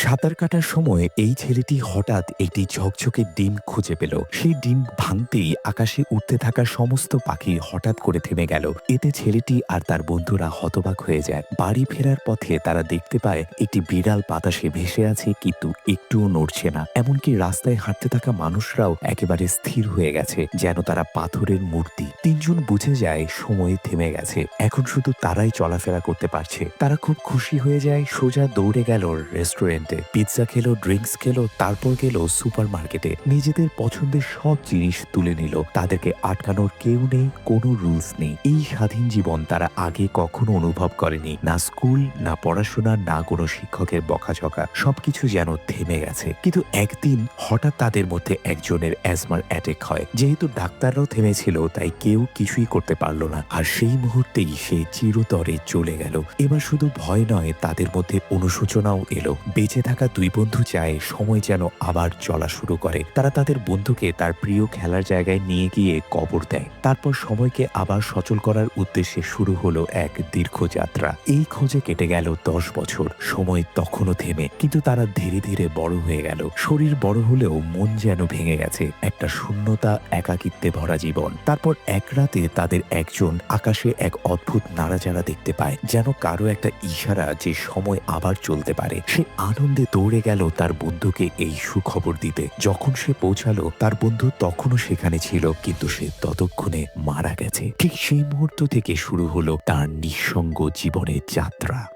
সাঁতার কাটার সময় এই ছেলেটি হঠাৎ একটি ঝকঝকে ডিম খুঁজে পেল। সেই ডিম ভাঙতেই আকাশে উড়তে থাকা সমস্ত পাখি হঠাৎ করে থেমে গেল। এতে ছেলেটি আর তার বন্ধুরা হতবাক হয়ে যায়। বাড়ি ফেরার পথে তারা দেখতে পায় একটি বিড়াল বাতাসে ভেসে আছে, কিন্তু একটুও নড়ছে না। এমনকি রাস্তায় হাঁটতে থাকা মানুষরাও একেবারে স্থির হয়ে গেছে, যেন তারা পাথরের মূর্তি। তিনজন বুঝে যায় সময় থেমে গেছে, এখন শুধু তারাই চলাফেরা করতে পারছে। তারা খুব খুশি হয়ে যায়, সোজা দৌড়ে গেল রেস্টুরেন্টে, পিৎজা খেলো, ড্রিঙ্কস খেলো, তারপর গেল সুপার মার্কেটে। নিজেদের পছন্দের সব জিনিস তুলে নিল। তাদেরকে আটকানোর কেউ নেই, কোনো রুলস নেই। এই স্বাধীন জীবন তারা আগে কখনো অনুভব করেনি। না স্কুল, না পড়াশোনা, না কোনো শিক্ষকের বকাঝকা, সবকিছু যেন থেমে গেছে। কিন্তু একদিন হঠাৎ তাদের মধ্যে একজনের অ্যাজমার অ্যাটাক হয়। যেহেতু ডাক্তাররাও থেমেছিল, তাই কেউ কিছুই করতে পারল না। আর সেই মুহূর্তেই সে চিরতরে চলে গেল। এবার শুধু ভয় নয়, তাদের মধ্যে অনুশোচনাও এলো। বেঁচে থাকা দুই বন্ধু চায় সময় যেন আবার চলা শুরু করে। তারা তাদের বন্ধুকে তার প্রিয় খেলার জায়গায় নিয়ে গিয়ে কবর দেয়। তারপর সময়কে আবার সচল করার উদ্দেশ্যে শুরু হলো এক দীর্ঘ যাত্রা। এই খোঁজে কেটে গেল 10 বছর। সময় তখনও থেমে, কিন্তু তারা ধীরে ধীরে বড় হয়ে গেল। শরীর বড় হলেও মন যেন ভেঙে গেছে। একটা শূন্যতা, একাকিত্বে ভরা জীবন। তারপর এক রাতে তাদের একজন আকাশে এক অদ্ভুত নাড়াচাড়া দেখতে পায়, যেন কারো একটা ইশারা যে সময় আবার চলতে পারে। সে আনন্দে দৌড়ে গেল তার বন্ধুকে এই সুখবর দিতে। যখন সে পৌঁছালো, তার বন্ধু তখনও সেখানে ছিল, কিন্তু সে ততক্ষণে মারা গেছে। ঠিক সেই মুহূর্ত থেকে শুরু হলো তার নিঃসঙ্গ জীবনের যাত্রা।